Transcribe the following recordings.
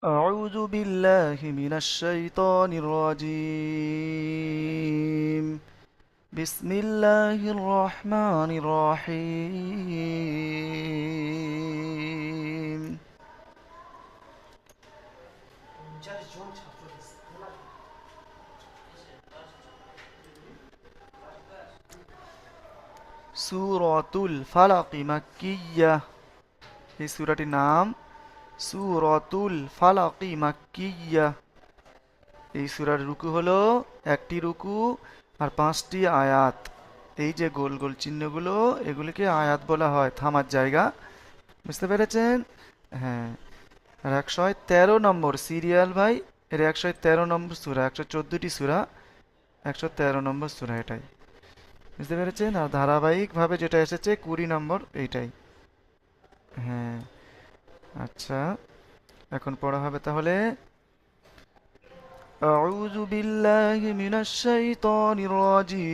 أعوذ بالله من الشيطان الرجيم. بسم الله الرحمن الرحيم. সূরাতুল ফালাক মাক্কিয়্যাহ। এই সূরাটির নাম সূরাতুল ফালাক মাক্কিয়্যাহ। এই সূরার রুকু হলো একটি রুকু আর পাঁচটি আয়াত। এই যে গোল গোল চিহ্নগুলো, এগুলিকে আয়াত বলা হয়, থামার জায়গা। বুঝতে পেরেছেন? হ্যাঁ। আর 113 নম্বর সিরিয়াল ভাই। এর 113 নম্বর সূরা, 114টি সূরা, 113 নম্বর সূরা এটাই। বুঝতে পেরেছেন? আর ধারাবাহিকভাবে যেটা এসেছে 20 নম্বর এইটাই। হ্যাঁ। আচ্ছা, এখন পড়া হবে তাহলে। أعوذ بالله من الشيطان الرجيم.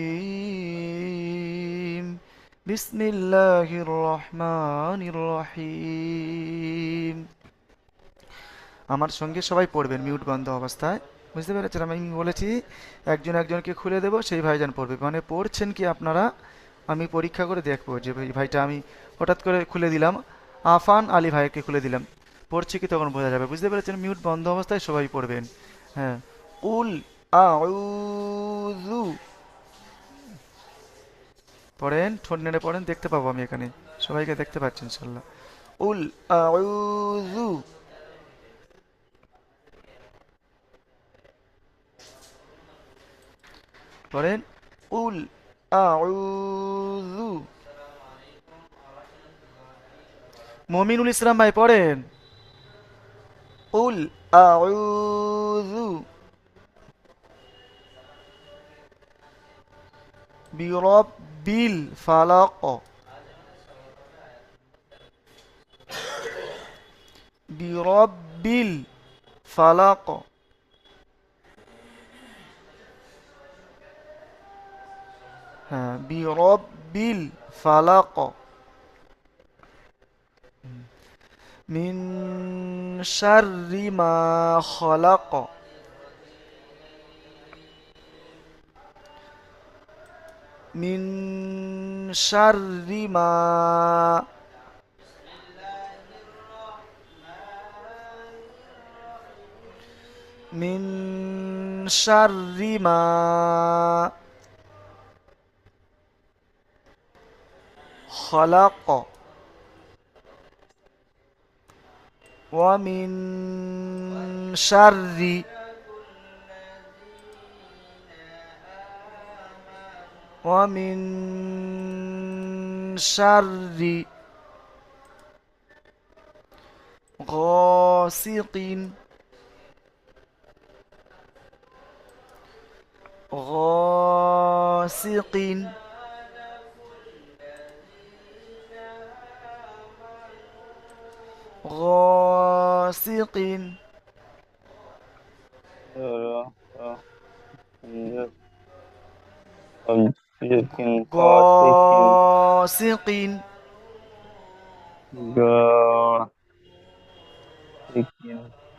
بسم الله الرحمن الرحيم. আমার সঙ্গে সবাই পড়বেন মিউট বন্ধ অবস্থায়। বুঝতে পেরেছেন? আমি বলেছি একজন একজনকে খুলে দেব, সেই ভাইজান পড়বে। মানে পড়ছেন কি আপনারা, আমি পরীক্ষা করে দেখবো যে ভাইটা আমি হঠাৎ করে খুলে দিলাম, আফান আলী ভাইকে খুলে দিলাম, পড়ছে কি তখন বোঝা যাবে। বুঝতে পেরেছেন? মিউট বন্ধ অবস্থায় সবাই পড়বেন। হ্যাঁ। উল আউযু। পড়েন, ঠোঁট নেড়ে পড়েন, দেখতে পাবো আমি এখানে, সবাইকে দেখতে পাচ্ছি ইনশাল্লাহ। উল আউযু। পড়েন উল আউযু। মমিনুল ইসলাম ভাই পড়েন উল আউযু বিরব্বিল ফালাক। বিরব্বিল ফালাক। হ্যাঁ, বিরব্বিল ফালাক। মিন শাররি মা খলাক। মিন শাররি মা মিন শাররি মা খলাক। ومن شر ومن شر غاسق غاسق غاسق قاسق غاسق قاسق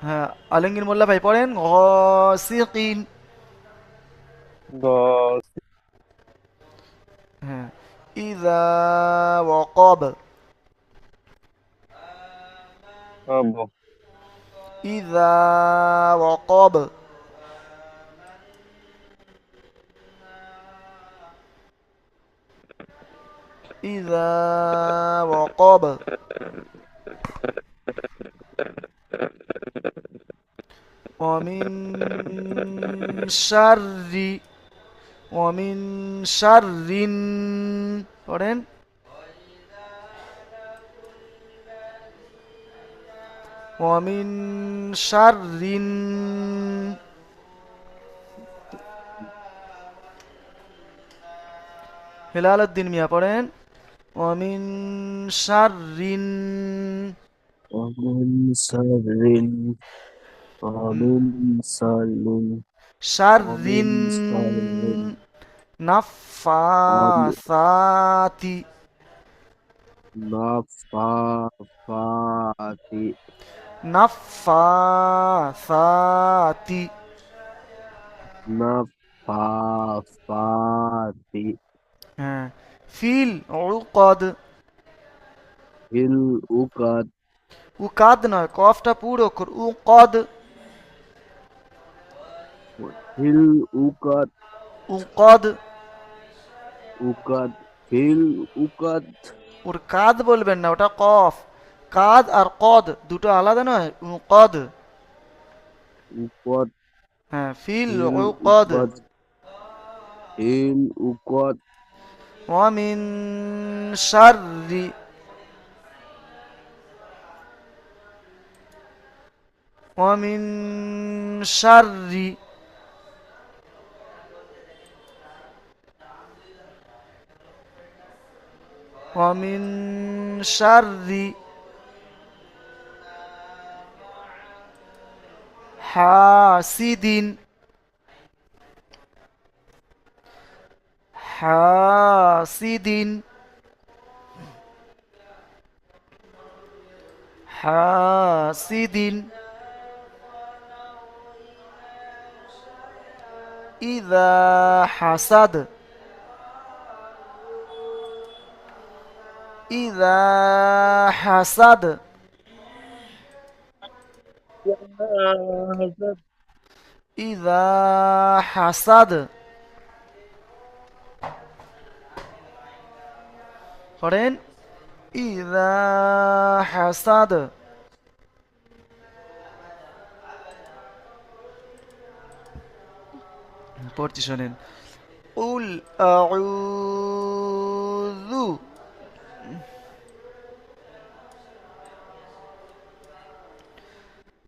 হ্যাঁ, আলমগীর মোল্লা ভাই পড়েন غاسق। قاسق হ্যাঁ। إذا وقب إذا وقب إذا وقب ومن شر ومن شر পড়েন ومن شر হেলাল উদ্দিন মিয়া পড়েন ومن شر ومن شر ومن شر شر ومن شر نفاثات النفاثات নাফাসাতি। নাফাসাতি। হ্যাঁ, ফিল উকদ। ফিল উকাদ। উকাদ নয়, কফটা পুরো অক্ষর, উকদ। ফিল উকাদ। উকদ। উকাদ। ফিল উকাদ। ওর কাদ বলবেন না, ওটা কফ। কাদ আর কদ দুটো আলাদা নয়, উকদ। উকদ। হ্যাঁ, ফিল ফিল উকদ। উকাদ। ফিল উকাদ। ওয়ামিন শাররি। ওয়ামিন শাররি। ওয়ামিন শাররি হাসিদিন। হাসিদিন। হাসিদিন ইদা হাসাদ। ইদা হাসাদ। ইদা হাসাদ করেন। ইদা হাসাদ। পড়ছি শোনেন। উল আউযু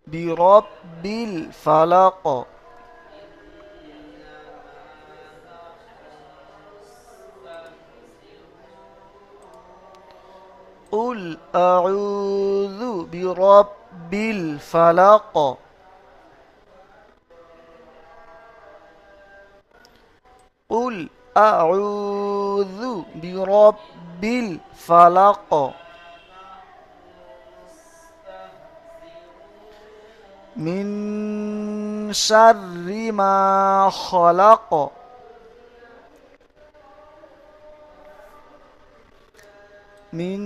বিরব্বিল ফালাক। قل أعوذ برب الفلق. قل أعوذ برب الفلق من شر ما خلق. من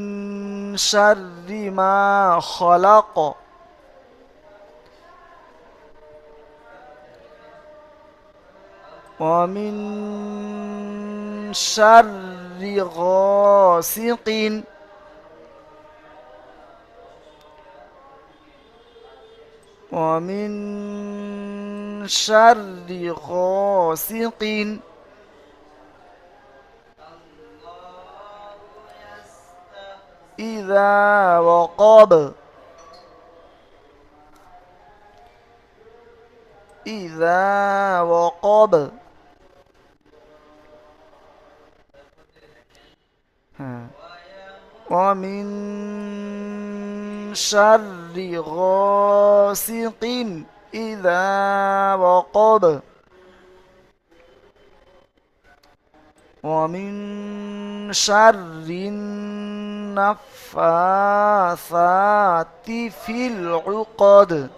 شر ما خلق. ومن شر غاسق. ومن شر غاسق إذا وقب. إذا وقب. ها. ومن شر غاسق إذا وقب. ومن شر النفاثات في العقد.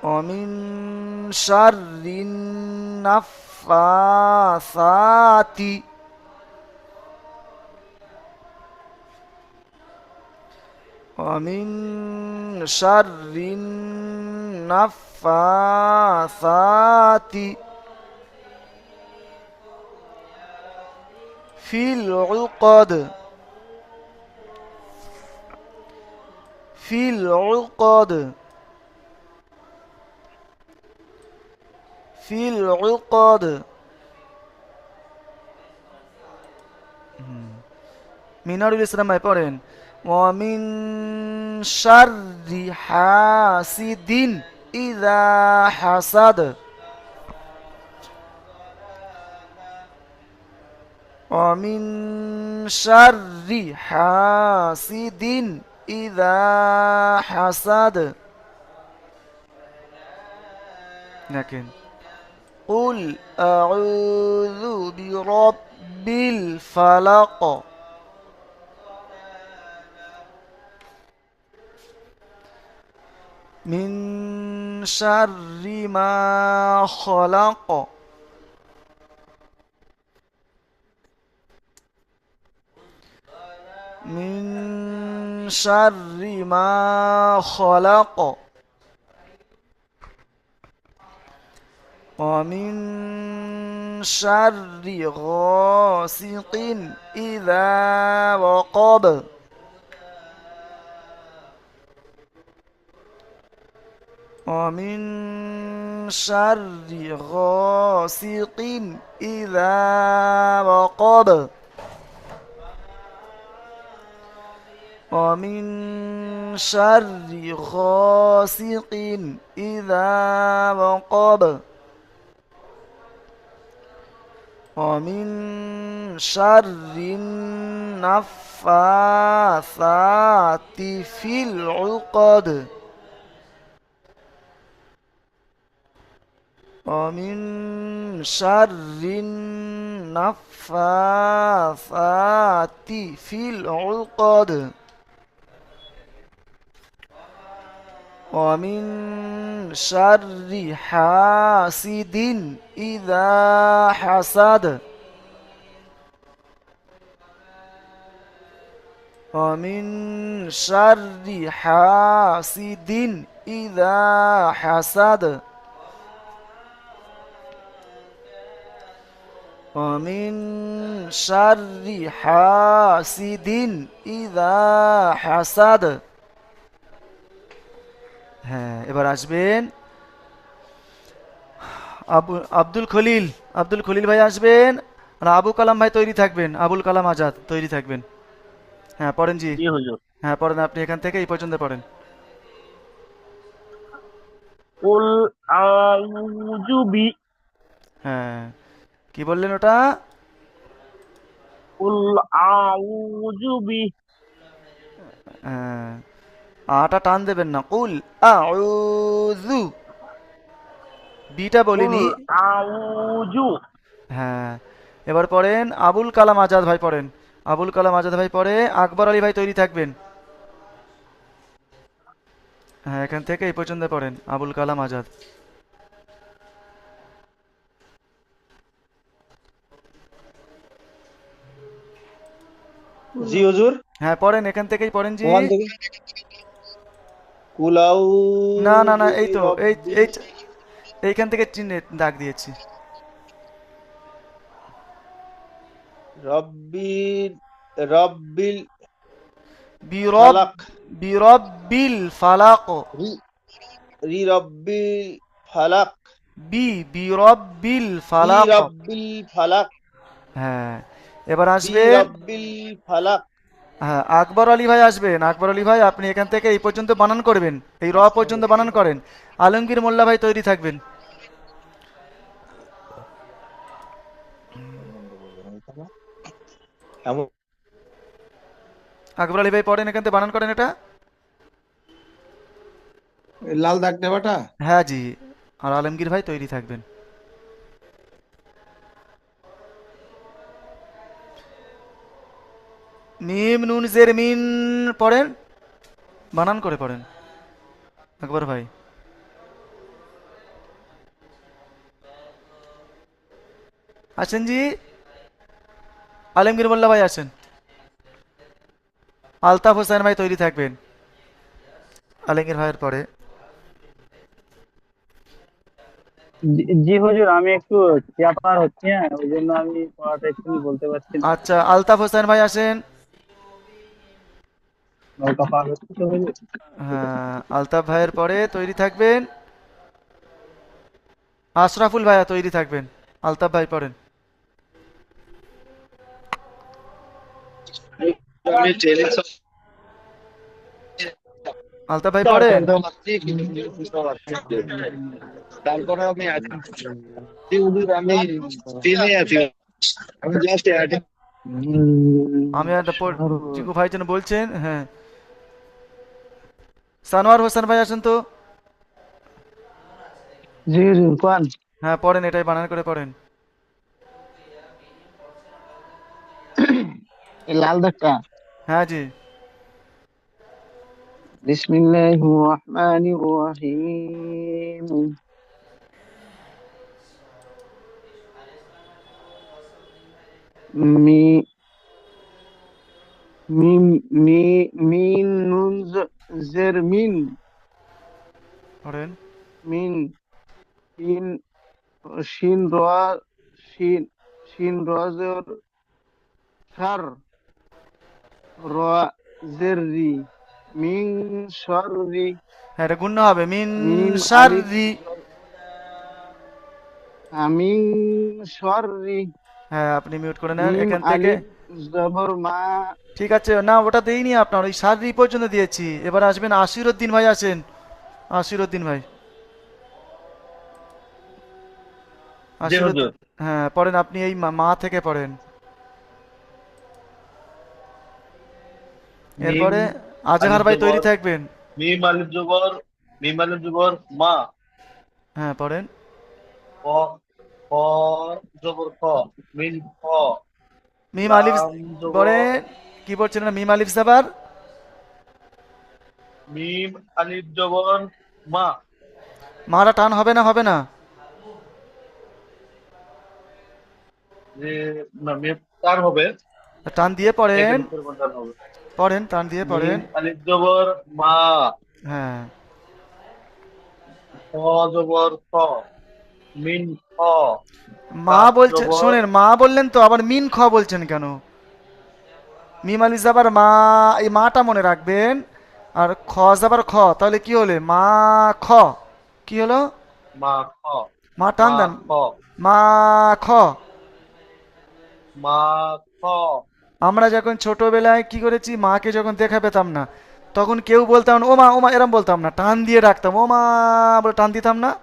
ومن شر النفاثات. ومن شر النفاثات في العقد. في العقد. في العقد. মিনারুল ইসলাম ভাই পড়েন। ومن شر حاسد إذا حسد. ومن شر حاسد إذا حسد. لكن قل أعوذ برب الفلق. মিন শাররি মা খলাক। মিন শাররি মা খলাক। ومن شر غاسق إذا وقب ومن شر غاسق إذا وقب ومن شر غاسق إذا وقب ومن شر النفاثات في العقد ومن شر النفاثات في العقد ومن شر حاسد إذا حسد ومن شر حاسد إذا حسد ومن شر حاسد إذا حسد হ্যাঁ, এবার আসবেন আব্দুল খলিল। আব্দুল খলিল ভাই আসবেন, আর আবু কালাম ভাই তৈরি থাকবেন, আবুল কালাম আজাদ তৈরি থাকবেন। হ্যাঁ পড়েন জি। জি হুজুর। হ্যাঁ পড়েন, আপনি এখান থেকে এই পর্যন্ত পড়েন। কুল আউযু বি হ্যাঁ, কি বললেন ওটা? কুল আউযু বি হ্যাঁ, আটা টান দেবেন না, কুল আউযু, বিটা কুল বলিনি। আউযু হ্যাঁ, এবার পড়েন আবুল কালাম আজাদ ভাই পড়েন। আবুল কালাম আজাদ ভাই পড়ে, আকবর আলী ভাই তৈরি থাকবেন। হ্যাঁ, এখান থেকে এই পর্যন্ত পড়েন আবুল কালাম আজাদ। জি হুজুর। হ্যাঁ পড়েন, এখান থেকেই পড়েন জি। ওখান থেকে কুলাউ না না না, এই জুবি তো রব্বিল এইখান থেকে চিহ্নে দাগ দিয়েছি। রব্বিল রব্বিল বিরব ফালাক বিরব্বিল ফালাক। রি রি রব্বিল ফালাক বিরব্বিল বি ফালাক। রব্বিল ফালাক হ্যাঁ, এবার বি আসবে। রব্বিল ফালাক। হ্যাঁ, আকবর আলী ভাই আসবেন। আকবর আলী ভাই আপনি এখান থেকে এই পর্যন্ত বানান করবেন, এই র পর্যন্ত বানান করেন। আলমগীর মোল্লা ভাই তৈরি থাকবেন। এমন আকবর আলী ভাই পড়েন, এখান থেকে বানান করেন এটা। লাল দাগ দেওয়াটা। হ্যাঁ জি, আর আলমগীর ভাই তৈরি থাকবেন। মিম নুন জের মিন পড়েন, বানান করে পড়েন আকবর ভাই। আছেন জি, আলমগীর মোল্লা ভাই আছেন। আলতাফ হোসেন ভাই তৈরি থাকবেন আলমগীর ভাইয়ের পরে। জি হুজুর, আমি একটু চেপার হচ্ছি, হ্যাঁ, ওই জন্য আমি পড়াটা একটু বলতে পারছি না। আচ্ছা, আলতাফ হোসেন ভাই আসেন। নৌকা পার হচ্ছে তো হুজুর। হ্যাঁ, আলতাফ ভাইয়ের পরে তৈরি থাকবেন আশরাফুল ভাইয়া তৈরি থাকবেন। আলতাফ ভাই পড়েন। আমি ট্রেনিং আলতাফ ভাই পড়েন। তারপরে আমি আমি ট্রেনে আছি, আমি জাস্ট আমি আর চিকু ভাই যেন বলছেন। হ্যাঁ, সানোয়ার হোসেন ভাই আসেন তো। জি হুজুর কোন। হ্যাঁ পড়েন, এটাই বানান করে পড়েন। এই লাল দাগটা। হ্যাঁ জি, বিসমিল্লাহির রহমানির রহিম। মি মিম মি মিন নুন জের মিন পড়েন। মিন শিন শিন র শিন শিন র জের শার র জের রি মিন শাররি হ্যাঁ, এটা গুণ্য হবে মিন মিম আলিফ শাররি। মিন শাররি হ্যাঁ, আপনি মিউট করে নেন মিম এখান থেকে। আলিফ জবর মা। ঠিক আছে, না ওটা দেইনি আপনার, ওই শাররি পর্যন্ত দিয়েছি। এবার আসবেন আশিরউদ্দিন ভাই, আসেন আশিরউদ্দিন ভাই। জি আশিরউদ্দিন, হুজুর। হ্যাঁ পড়েন আপনি, এই মা থেকে পড়েন। মিম এরপরে আলিফ আজহার ভাই তৈরি জবর থাকবেন। মিম আলিফ জবর মা। হ্যাঁ পড়েন। ক ক জবর ক। মিন ক। মিম আলিফ লাম জবর পড়েন। কি পড়ছেন না, মিম আলিফ জাবার। মিম আলিফ জবর মা। মারা টান হবে না, হবে না? যে না মিম তার হবে। টান দিয়ে পড়েন, এখানে পরিবর্তন হবে। পড়েন টান দিয়ে পড়েন। মিম আলিফ জবর মা। হ্যাঁ, ক জবর ক। মিন ক। মা কাফ বলছে, জবর শোনেন মা বললেন তো আবার মিন খ বলছেন কেন? মিম আলিফ জাবার মা, এই মাটা মনে রাখবেন। আর খ জাবার খ, তাহলে কি হলে মা খ, কি হলো? মা খ। মা টান মা দেন, খ। মা খ। মা খ। আমরা যখন ছোটবেলায় কি করেছি, মাকে যখন দেখা পেতাম না, তখন কেউ বলতাম না ও মা ও মা, এরম বলতাম না, টান দিয়ে ডাকতাম ও মা বলে টান দিতাম না।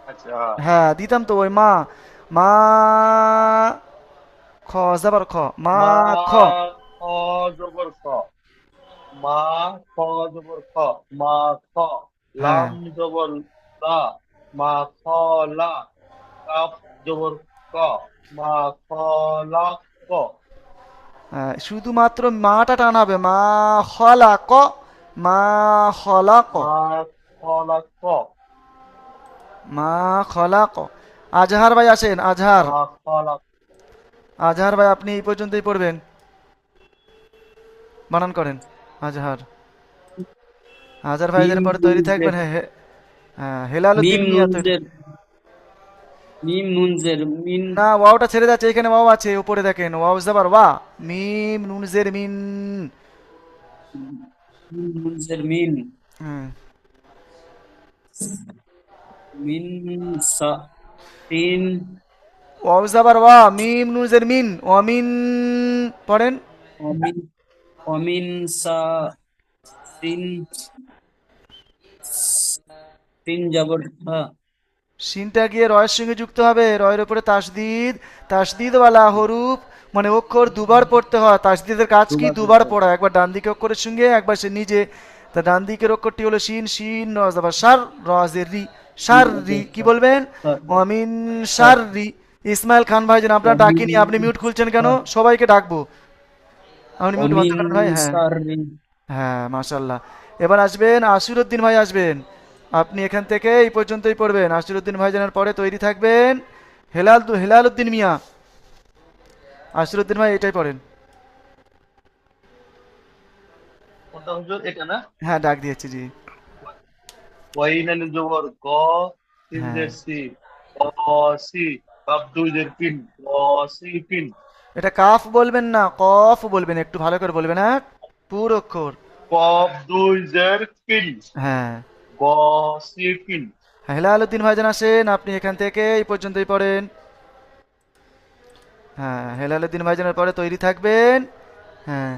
আচ্ছা। হ্যাঁ দিতাম তো, ওই মা, মা খ জাবার খ, মা মা খ। খ জবর খ। মা খ জবর খ। মা খ। হ্যাঁ, লাম জবর লা। মা খ লা। কাফ জবর ক। মা খ লা ক। হ্যাঁ, শুধুমাত্র মাটা টান হবে, মা খলা ক, মা খলা ক, মা খ লা ক। মা খলা ক। আজহার ভাই আসেন, আজহার। মা খ লা। আজহার ভাই আপনি এই পর্যন্তই পড়বেন, বানান করেন আজহার। আজহার মিম ভাইদের পরে নুন তৈরি থাকবেন। জের হ্যাঁ হ্যাঁ, হ্যাঁ হেলাল উদ্দিন মিম মিয়া নুন তৈরি। জের মিম নুন জের মিন না, ওয়াওটা ছেড়ে যাচ্ছে, এখানে ওয়াও আছে উপরে দেখেন, ওয়াও জাবার ওয়া, মিম নুন জের মিন। মিম নুন জের মিন হুম, মিন সা তিন ওয়াও জাবার ওয়া, মিম নুন জের মিন, ওয়ামিন। পড়েন। অমিন অমিন সা তিন তিন জবর থা শিনটা গিয়ে রয়ের সঙ্গে যুক্ত হবে, রয়ের উপরে তাসদিদ, তাসদিদওয়ালা হরুফ মানে অক্ষর দুবার পড়তে হয়। তাসদিদের কাজ কি? দুবার দুবার পড়তে হয়। পড়া, একবার ডান দিকে অক্ষরের সঙ্গে, একবার সে নিজে। তা ডান দিকের অক্ষরটি হলো শিন, শিন আবার সার, রজের রি, সার রি। কি বলবেন? অমিন সার রি। ইসমাইল খান ভাই, যেন আপনার অমিন ডাকিনি, আপনি মিউট খুলছেন কেন? সবাইকে ডাকবো, আপনি মিউট বন্ধ অমিন করেন ভাই। হ্যাঁ সারিন হ্যাঁ, মাশাল্লাহ। এবার আসবেন আসিরউদ্দিন ভাই, আসবেন আপনি এখান থেকে এই পর্যন্তই পড়বেন। আসিরউদ্দিন ভাই জানার পরে তৈরি থাকবেন হেলাল উদ্দিন মিয়া। আসিরউদ্দিন ভাই এটাই পড়েন। কোনটা হুজুর? এটা না? হ্যাঁ ডাক দিয়েছি জি। ওয়াইন আলিফ জবর ক। তিন হ্যাঁ, জের সি। ক সি। কাফ দুই জের পিন। ক সি পিন। এটা কাফ বলবেন না, কফ বলবেন, একটু ভালো করে বলবেন, হ্যাঁ পুরো অক্ষর। কফ দুই জের পিন। হ্যাঁ ক সি পিন। হ্যাঁ, হেলাল উদ্দিন ভাইজান আসেন, আপনি এখান থেকে এই পর্যন্তই পড়েন। হ্যাঁ, হেলাল উদ্দিন ভাইজানের পরে তৈরি থাকবেন। হ্যাঁ,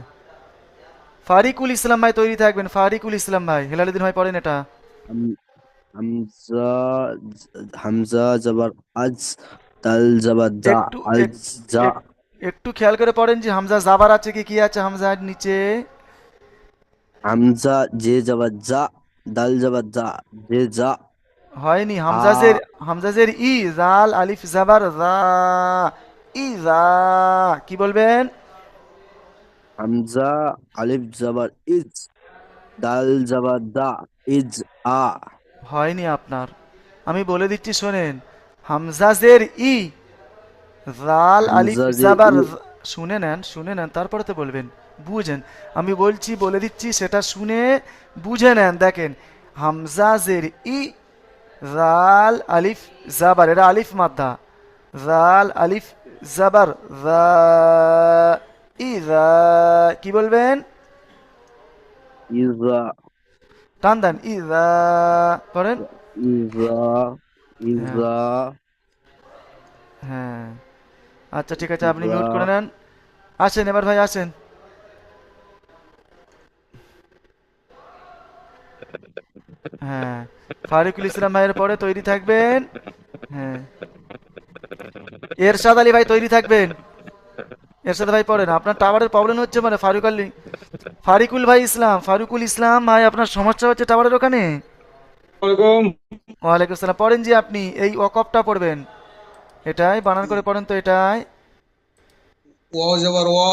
ফারিকুল ইসলাম ভাই তৈরি থাকবেন, ফারিকুল ইসলাম ভাই। হেলাল উদ্দিন ভাই পড়েন এটা। হাম- হামজা হামজা জবর আজ, দাল জবর দা, একটু আজ এক- যা। এক- একটু খেয়াল করে পড়েন যে হামজা জাবার আছে কি, কি আছে হামজার নিচে? হামজা জে জবর জা, দাল জবর দা, জে যা। হয়নি, হা হামজাজের ই, জাল আলিফ জাবার জা, ই জা। কি বলবেন? হামজা আলিফ জবর ইজ, দাল জবর দা ইজ আ হয়নি আপনার। আমি বলে দিচ্ছি শোনেন, হামজা জের ই, জাল আলিফ হামজা জের জাবার ই শুনে নেন তারপরে তো বলবেন, বুঝেন। আমি বলছি, বলে দিচ্ছি, সেটা শুনে বুঝে নেন। দেখেন, হামজা জের ই, জাল আলিফ জাবার, এটা আলিফ মাদ্দা, জাল আলিফ জাবার জা, ইজা, কি বলবেন? ইজা টান দেন, ইজা করেন। ইজা হ্যাঁ, ইজা হ্যাঁ, আচ্ছা ঠিক আছে, আপনি ইজা মিউট করে নেন। আসেন এবার ভাই, আসেন। হ্যাঁ, ফারুকুল ইসলাম ভাইয়ের পরে তৈরি থাকবেন। হ্যাঁ, এরশাদ আলী ভাই তৈরি থাকবেন। এরশাদ ভাই পড়েন, আপনার টাওয়ারের প্রবলেম হচ্ছে মানে। ফারুকুল ইসলাম ভাই, আপনার সমস্যা হচ্ছে টাওয়ারের ওখানে। ওয়ালাইকুম আসসালাম, পড়েন জি আপনি এই ওয়াকফটা পড়বেন। এটাই বানান করে পড়েন তো, এটাই। ওয়াও জবর ওয়া,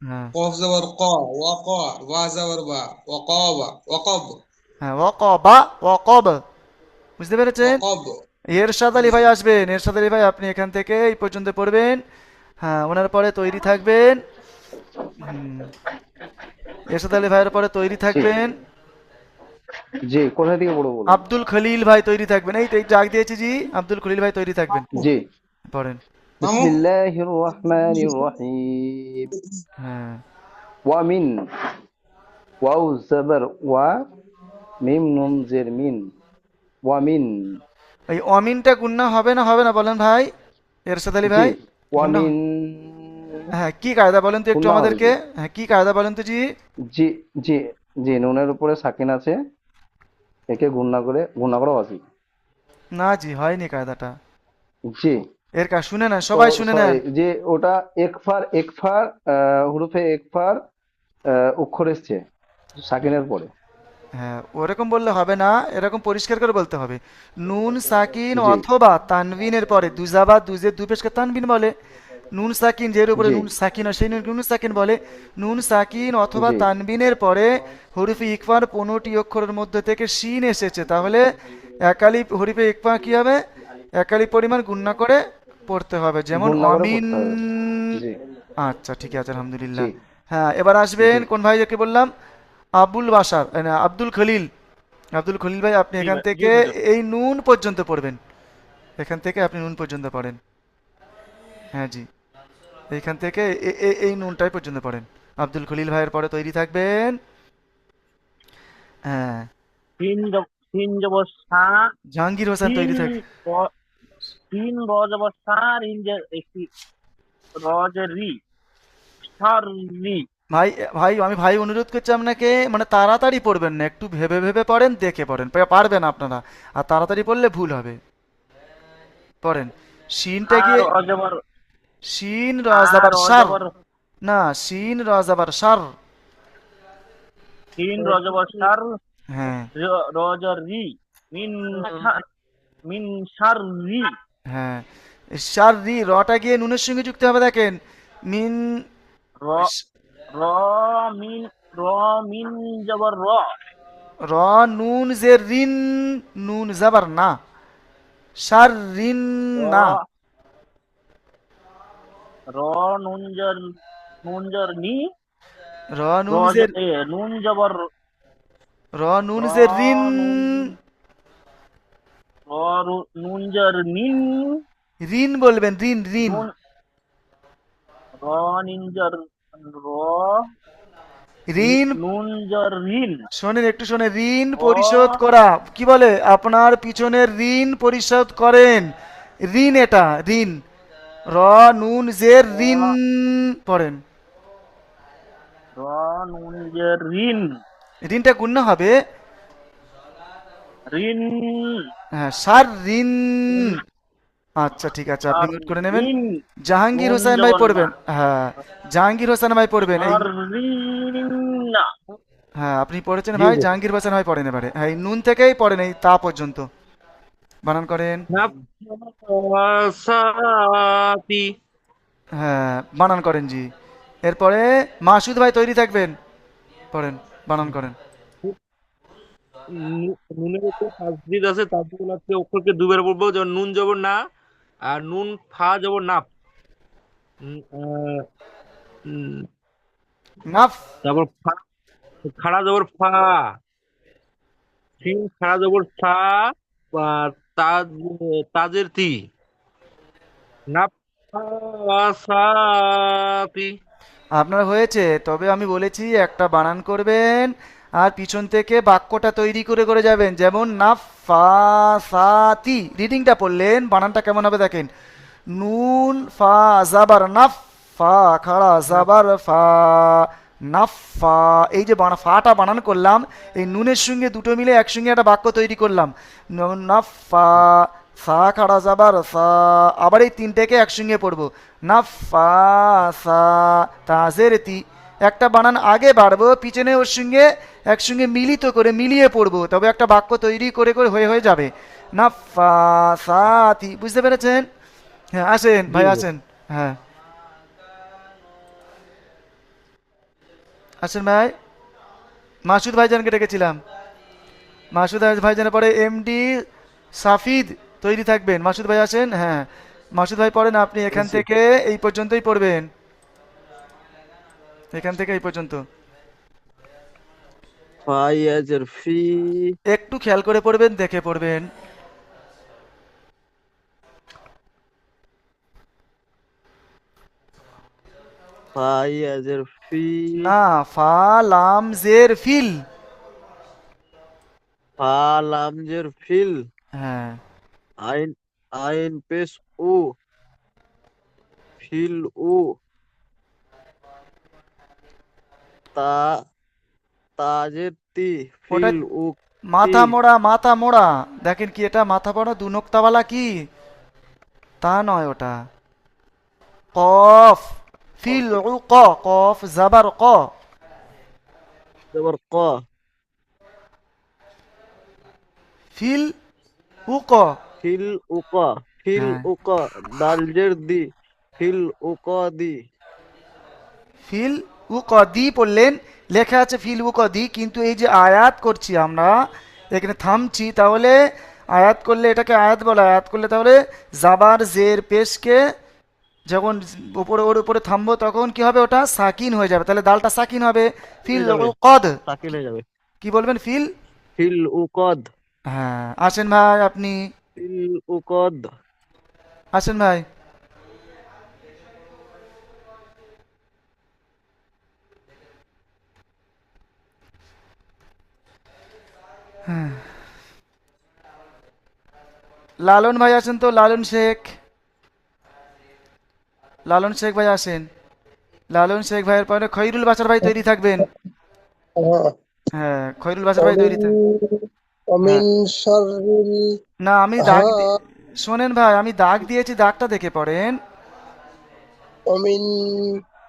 হ্যাঁ, কফ জবর ক, ওয়াকা, ওয়া জবর বা, ওয়াকাবা, ওয়াকাব, হ্যাঁ, ওয়াকবা, ওয়াকব, বুঝতে পেরেছেন? ওয়াকাব। এরশাদ আলী ভাই আসবেন। এরশাদ আলী ভাই, আপনি এখান থেকে এই পর্যন্ত পড়বেন। হ্যাঁ, ওনার পরে তৈরি থাকবেন। হুম, এরশাদ আলী ভাইয়ের পরে তৈরি থাকবেন জি, কোথা থেকে পড়বো বলুন? আব্দুল খলিল ভাই তৈরি থাকবেন। এই তো এই ডাক দিয়েছি জি, আব্দুল খলিল ভাই তৈরি থাকবেন। জি। পড়েন। মামু, বিসমিল্লাহির রহমানির রহিম। হ্যাঁ, ওয়া মিন, ওয়াও জবর ওয়া, মিম নুন জের মিন, ওয়া মিন। এই অমিনটা গুন্না হবে না, হবে না বলেন ভাই এরশাদ আলী জি, ভাই? ওয়া গুন্না মিন হ্যাঁ, কি কায়দা বলেন তো একটু গুন্না হবে আমাদেরকে? জি। হ্যাঁ, কি কায়দা বলেন তো জি? জি জি জি, নুনের উপরে সাকিন আছে, একে গুণনা করা উচিত। না জি, হয়নি কায়দাটা। জি। এর কাজ শুনে নেন, তো সবাই শুনে নেন। যে ওটা একফার একফার হুরুফে একফার অক্ষর এসছে সাকিনের পরে। হ্যাঁ, ওরকম বললে হবে না, এরকম পরিষ্কার করে বলতে হবে। নুন সাকিন জি অথবা তানবিনের পরে দুজাবা দুজের দুপেশকে তানবিন বলে। নুন সাকিন যের উপরে জি নুন সাকিন হয় সেই নুন সাকিন বলে। নুন সাকিন অথবা জি তানবিনের পরে হরিফে ইকফার 15টি অক্ষরের মধ্যে থেকে শিন এসেছে, তাহলে একালি হরিফে ইকফা কি হবে? একালি পরিমাণ গুণনা করে পড়তে হবে, যেমন গুণনা করে অমিন। পড়তে হবে। জি আচ্ছা ঠিক আছে, জি আলহামদুলিল্লাহ। হ্যাঁ, এবার আসবেন জি কোন ভাইকে বললাম? আবুল বাসার, না, আব্দুল খলিল। আব্দুল খলিল ভাই, আপনি এখান থেকে এই নুন পর্যন্ত পড়বেন। এখান থেকে আপনি নুন পর্যন্ত পড়েন। হ্যাঁ জি, এইখান থেকে এই নুনটাই পর্যন্ত পড়েন। আব্দুল খলিল ভাইয়ের পরে তৈরি থাকবেন। হ্যাঁ, তিন জবর সা, জাহাঙ্গীর হোসেন তিন তৈরি থাক। র- তিন র জবর সা, রিন যে একটি র যে রি, সার রি। ভাই, আমি ভাই অনুরোধ করছি আপনাকে, মানে তাড়াতাড়ি পড়বেন না, একটু ভেবে ভেবে পড়েন, দেখে পড়েন, পারবেন আপনারা। আর তাড়াতাড়ি পড়লে ভুল হবে। পড়েন। শিনটা আর গিয়ে অজবর, শিন র আর জাবার সার, অজবর, না, শিন র জাবার সার। তিন র জবর সার, হ্যাঁ, র জ রি, মিন মিন সার রি। হ্যাঁ, সার রি, রটা গিয়ে নুনের সঙ্গে যুক্ত হবে, দেখেন। মিন, র র মিন, র মিন জবর র, র, নুন যে রিন, নুন জাবার না, সার রিন না। র র নুন জর নি, র র নুন যে, নুন জবর র নুন র, যে রিন, নুন নুন জর নিন, রিন বলবেন, রিন রিন। নুন র নিনজর র, ঋণ, নুন জর রিন, শোনেন একটু শোনেন, ঋণ র পরিশোধ করা, কি বলে? আপনার পিছনের ঋণ পরিশোধ করেন, ঋণ, এটা ঋণ। র নুন জের ঋণ র পড়েন। র নুন জর রিন, ঋণটা গুণ হবে। রিন হ্যাঁ, সার ঋণ। আচ্ছা ঠিক আছে, আপনি আর নোট করে নেবেন। রিন, জাহাঙ্গীর নুন হোসেন ভাই জবর না, পড়বেন। হ্যাঁ, জাহাঙ্গীর হোসেন ভাই পড়বেন এই। আর রিন না। হ্যাঁ, আপনি পড়েছেন জি ভাই, জি। জাহাঙ্গীর হোসেন ভাই পড়েন এবারে। হ্যাঁ, এই নুন থেকেই পড়েন, এই তা পর্যন্ত বানান করেন। নাফাসাতি। হ্যাঁ, বানান করেন জি। এরপরে মাসুদ ভাই তৈরি থাকবেন, পড়েন, বানান করেন। নুনের উপর তাসদিদ আছে, তার জন্য হচ্ছে অক্ষরকে দুবার বলবো, যেমন নুন জবর না, আর নুন ফা জবর নাফ। উম, আহ, উম, নাফ। তারপর খাড়া জবর ফা, সিন খাড়া জবর সা, আর তাজ, তাজের তি, নাফাসাতি। আপনার হয়েছে, তবে আমি বলেছি একটা বানান করবেন আর পিছন থেকে বাক্যটা তৈরি করে করে যাবেন, যেমন নাফাসাতি রিডিংটা পড়লেন, বানানটা কেমন হবে দেখেন। নুন ফা জাবার নাফ, ফা খাড়া জাবার ফা, নাফা। এই যে ফাটা বানান করলাম, এই নুনের সঙ্গে দুটো মিলে একসঙ্গে একটা বাক্য তৈরি করলাম, নাফা। সা খাড়া যাবার সা, আবার এই তিনটেকে একসঙ্গে পড়বো, নাফা সা, তাজের তি। একটা বানান আগে বাড়বো, পিছনে ওর সঙ্গে একসঙ্গে মিলিত করে মিলিয়ে পড়বো, তবে একটা বাক্য তৈরি করে করে হয়ে হয়ে যাবে। নাফা সাতি, বুঝতে পেরেছেন? হ্যাঁ আসেন জি ভাই হুজুর। আসেন। হ্যাঁ আসেন ভাই। মাসুদ ভাইজানকে ডেকেছিলাম। মাসুদ ভাইজানের পরে এমডি সাফিদ তৈরি থাকবেন। মাসুদ ভাই আসেন। হ্যাঁ মাসুদ ভাই পড়েন, আপনি এখান বলছি থেকে এই পর্যন্তই পড়বেন, এখান থেকে এই পর্যন্ত। ফাইয়াজের ফি, একটু খেয়াল করে পড়বেন, দেখে পড়বেন। ফাইয়াজের ফি, না, ফা লাম জের ফিল। ফা লামজের ফিল, হ্যাঁ আইন আইন পেশ উ, ফিল উ, তা তাজের তি, ওটা ফিল উ তি, মাথা মোড়া, মাথা মোড়া। দেখেন কি এটা মাথা মোড়া দু নোক্তাওয়ালা কি? তা নয় ওটা। কফ, ফিল উ ক, কফ জাবার ক, তারপর ক, ফিল উ ক। ফিল উ ক, ফিল হ্যাঁ উ ক, দালজের দি, ফিল উ ক দি, ফিল উ ক দি পড়লেন, লেখা আছে ফিল উ ক দি, কিন্তু এই যে আয়াত করছি আমরা, এখানে থামছি, তাহলে আয়াত করলে এটাকে আয়াত বলা, আয়াত করলে তাহলে জাবার জের পেশকে যখন উপরে ওর উপরে থামবো তখন কি হবে, ওটা সাকিন হয়ে যাবে, তাহলে দালটা সাকিন হবে। ফিল হয়ে যাবে, উ কদ, সাকিন হয়ে যাবে, কি বলবেন ফিল। ফিল উ কদ, হ্যাঁ আসেন ভাই আপনি, ফিল উ কদ, আসেন ভাই। লালন ভাই আসেন তো, লালন শেখ, লালন শেখ ভাই আসেন। লালন শেখ ভাইয়ের পরে খৈরুল বাসার ভাই তৈরি থাকবেন। হ্যাঁ। হ্যাঁ খৈরুল বাসার ভাই তৈরি অমিন হ্যাঁ অমিন শাররিল না আমি দাগ শোনেন ভাই, আমি দাগ দিয়েছি, দাগটা দেখে পড়েন। অমিন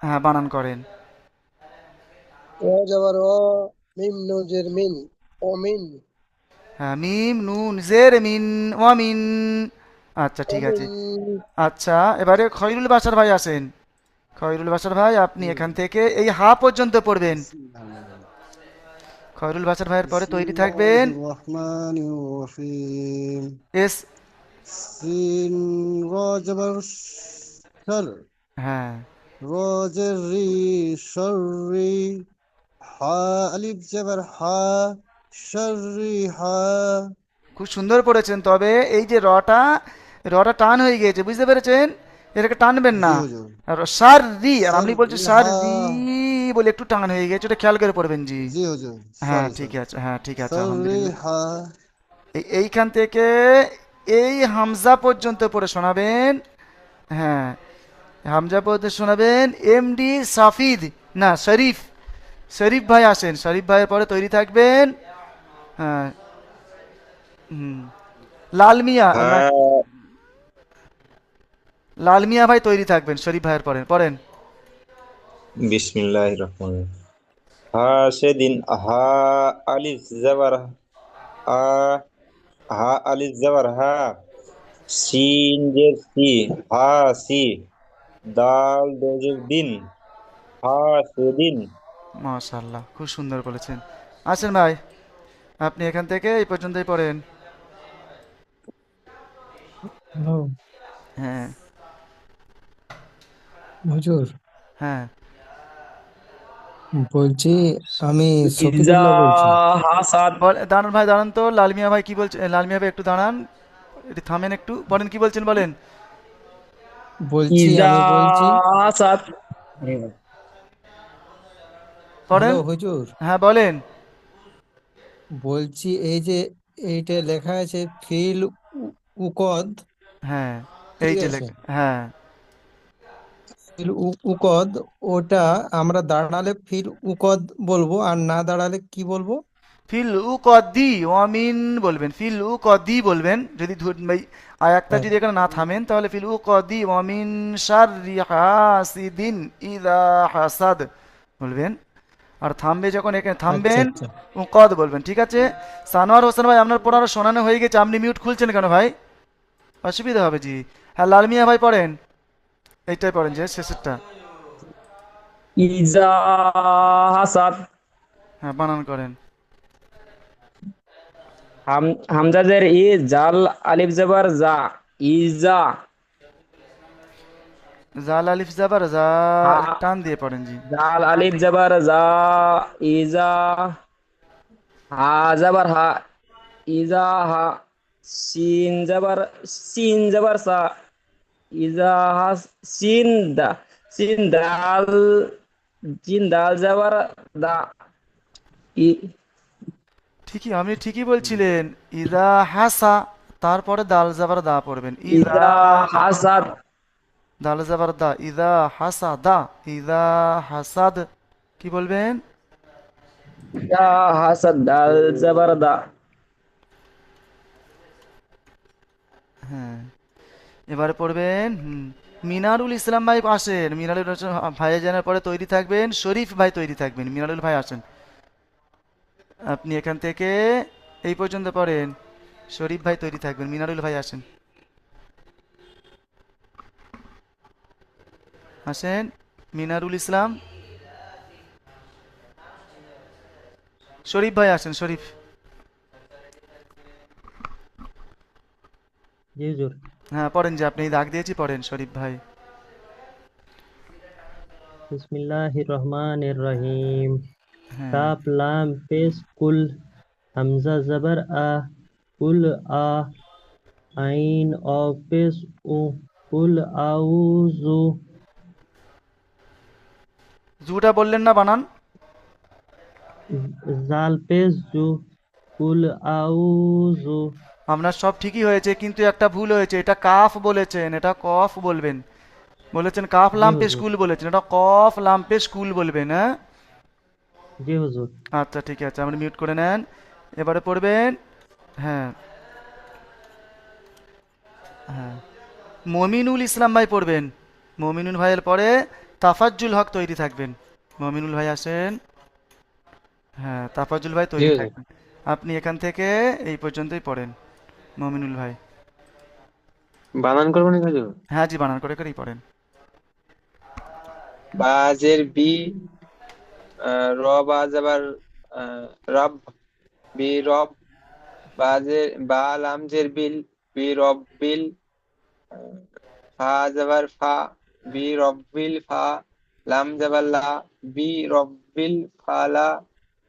হ্যাঁ বানান করেন। যাবার মিম নুজের মিন, অমিন হ্যাঁ মিম নুন জের মিন, ওয়ামিন। আচ্ছা ঠিক আছে। অমিন। আচ্ছা এবারে খৈরুল বাসার ভাই আসেন। খৈরুল বাসার ভাই আপনি এখান থেকে এই হা পর্যন্ত পড়বেন। খৈরুল বাসার ভাইয়ের পরে তৈরি থাকবেন বিসমিল্লাহিররহমানিররহিম। এস। সিন র জবর সর, হ্যাঁ র জের রি, শররি, হা আলিফ জবর হা, শররি হা। খুব সুন্দর পড়েছেন, তবে এই যে রটা, রটা টান হয়ে গিয়েছে, বুঝতে পেরেছেন? এটাকে টানবেন জি না। হুজুর। আর সার রি, আর সর আপনি বলছেন রি সার হা, রি বলে একটু টান হয়ে গেছে, ওটা খেয়াল করে পড়বেন জি। জি হুজুর, হ্যাঁ সরি ঠিক সরি। আছে, হ্যাঁ ঠিক আছে, সর রি আলহামদুলিল্লাহ। হা, এইখান থেকে এই হামজা পর্যন্ত পড়ে শোনাবেন। হ্যাঁ হামজা পর্যন্ত শোনাবেন। এমডি সাফিদ, না শরীফ, শরীফ ভাই আসেন, শরীফ ভাইয়ের পরে তৈরি থাকবেন। হ্যাঁ হুম লাল মিয়া না, লাল মিয়া ভাই তৈরি থাকবেন শরীফ ভাইয়ের পরে পড়েন। বিসমিল্লাহির রহমানির রহিম। হা সেদিন, হা আলিফ জাবার আ, হা আলিফ জাবার হা, সিন জের সি, হা সি, দাল দোজের দিন, হা সেদিন। মাশাআল্লাহ খুব সুন্দর বলেছেন। আসেন ভাই, আপনি এখান থেকে এই পর্যন্তই পড়েন। হ্যালো হ্যাঁ হুজুর, হ্যাঁ বলছি আমি ইজা শফিকুল্লাহ বলছি। হাসাদ দাঁড়ান ভাই, দাঁড়ান তো, লালমিয়া ভাই কি বলছে, লালমিয়া ভাই একটু দাঁড়ান, একটু থামেন, একটু বলেন কি বলছেন বলেন। ইজা আমি বলছি, হাসাদ পড়েন। হ্যালো হুজুর, হ্যাঁ বলেন। বলছি এই যে এইটা লেখা আছে ফিল উকদ, হ্যাঁ এই ঠিক যে আছে, লেখা, হ্যাঁ ফিল উকদ, ওটা আমরা দাঁড়ালে ফিল উকদ বলবো আর না দাঁড়ালে কি বলবো? ফিল উ কদি ওয়ামিন বলবেন, ফিল উ কদি বলবেন, যদি আয়াতটা হ্যাঁ যদি এখানে না থামেন তাহলে ফিল উ কদি ওয়ামিন শাররি হাসিদিন ইদা হাসাদ বলবেন। আর থামবে যখন, এখানে আচ্ছা থামবেন আচ্ছা। উকদ বলবেন, ঠিক আছে। সানোয়ার হোসেন ভাই, আপনার পড়ানো শোনানো হয়ে গেছে, আপনি মিউট খুলছেন কেন ভাই? অসুবিধা হবে জি। হ্যাঁ লালমিয়া ভাই পড়েন, এইটাই পড়েন যে শেষেরটা। ইজা হাসাদ হ্যাঁ বানান করেন। হামজাদের ই জাল আলিফ জবর যা ইজা জাল আলিফ জাবার যা, হা- টান দিয়ে পড়েন জি। জাল আলিফ জবর যা ইজা হা জবর হা ইজা হা সিন জবর সা ইজা হা সিন দা সিন দাল জিন দাল জবর দা ঠিকই, আপনি ঠিকই বলছিলেন। ইদা হাসা, তারপরে দাল জাবার দা পড়বেন, ইদা ইজা হাসাদ দাল জাবার দা, ইদা হাসা দা, ইদা হাসাদ কি বলবেন? ইজা হাসাদ দাল জবর দা হ্যাঁ এবারে পড়বেন মিনারুল ইসলাম ভাই আসেন, মিনারুল ভাই জানার পরে তৈরি থাকবেন, শরীফ ভাই তৈরি থাকবেন, মিনারুল ভাই আসেন। আপনি এখান থেকে এই পর্যন্ত পড়েন, শরীফ ভাই তৈরি থাকবেন, মিনারুল ভাই আসেন, আসেন মিনারুল ইসলাম, শরীফ ভাই আসেন, শরীফ। জি হুজুর। হ্যাঁ পড়েন, যে আপনি দাগ দিয়েছি পড়েন শরীফ ভাই। বিসমিল্লাহির রহমানির রহিম। হ্যাঁ কাফ লাম পেশ কুল, হামজা জবর আ, কুল আ, আইন অফ পেশ উ, কুল আউযু। জুটা বললেন না বানান। জাল পেশ জু, কুল আউযু। আপনার সব ঠিকই হয়েছে, কিন্তু একটা ভুল হয়েছে, এটা কাফ বলেছেন, এটা কফ বলবেন, বলেছেন কাফ জি লাম্পে হুজুর, স্কুল বলেছেন, এটা কফ লাম্পে স্কুল বলবেন, হ্যাঁ। জি হুজুর। আচ্ছা ঠিক আছে, আপনি মিউট করে নেন। এবারে পড়বেন, হ্যাঁ হ্যাঁ মমিনুল ইসলাম ভাই পড়বেন, মমিনুল ভাইয়ের পরে তাফাজ্জুল হক তৈরি থাকবেন, মমিনুল ভাই আসেন। হ্যাঁ তাফাজ্জুল ভাই জি তৈরি হুজুর। থাকবেন। আপনি এখান থেকে এই পর্যন্তই পড়েন, মমিনুল ভাই। বানান করবো না হুজুর? হ্যাঁ জি বানান করে করেই পড়েন। বাজের বি, র বাজাবার রব, বি রব, বাজের বা লামজের বিল, বি রব বিল, ফা যাবার ফা, বি রব্বিল ফা, লাম যাবার লা, বি রব্বিল ফালা,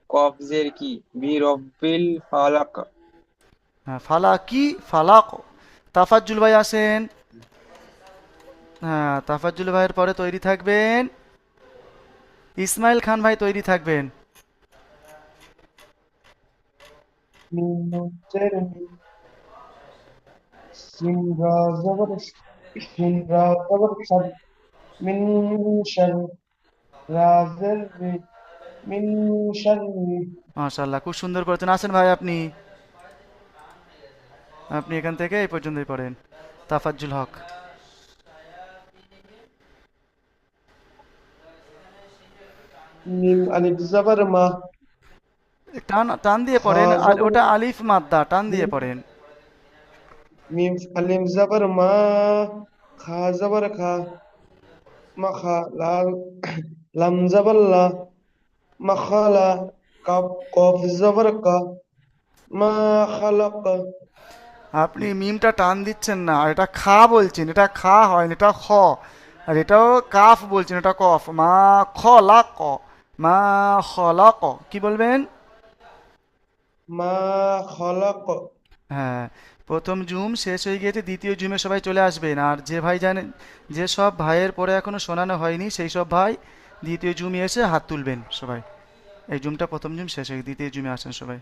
কফ জের কি, বি রব্বিল ফালাক। হ্যাঁ ফালাকি ফালাক, তাফাজ্জুল ভাই আসেন। হ্যাঁ তাফাজ্জুল ভাইয়ের পরে তৈরি থাকবেন ইসমাইল খান ভাই তৈরি থাকবেন। সিন রা জবর সিন রা জবর সাদ, মিন শার রাজের রি, মিন শাররি। মাশাআল্লাহ খুব সুন্দর করেছেন, আসেন ভাই আপনি, আপনি এখান থেকে এই পর্যন্তই পড়েন, তাফাজ্জুল হক। মিম আলিফ জবর মা, টান টান দিয়ে খা পড়েন, জবর ওটা আলিফ মাদ্দা, টান দিয়ে মিম, পড়েন। মিম আলিফ জবর মা, খা জবর খা, মা খা লাল, লাম জবর লা, মা খালা, কাফ কফ জবর কা, ما خلق আপনি মিমটা টান দিচ্ছেন না, আর এটা খা বলছেন, এটা খা হয় না, এটা খ, আর এটাও কাফ বলছেন, এটা কফ। মা খলাক, মা খলাক, কি বলবেন? ما خلق হ্যাঁ, প্রথম জুম শেষ হয়ে গিয়েছে, দ্বিতীয় জুমে সবাই চলে আসবেন। আর যে ভাই জানেন, যে সব ভাইয়ের পরে এখনো শোনানো হয়নি সেই সব ভাই দ্বিতীয় জুমে এসে হাত তুলবেন সবাই। এই জুমটা প্রথম জুম শেষ হয়ে দ্বিতীয় জুমে আসেন সবাই।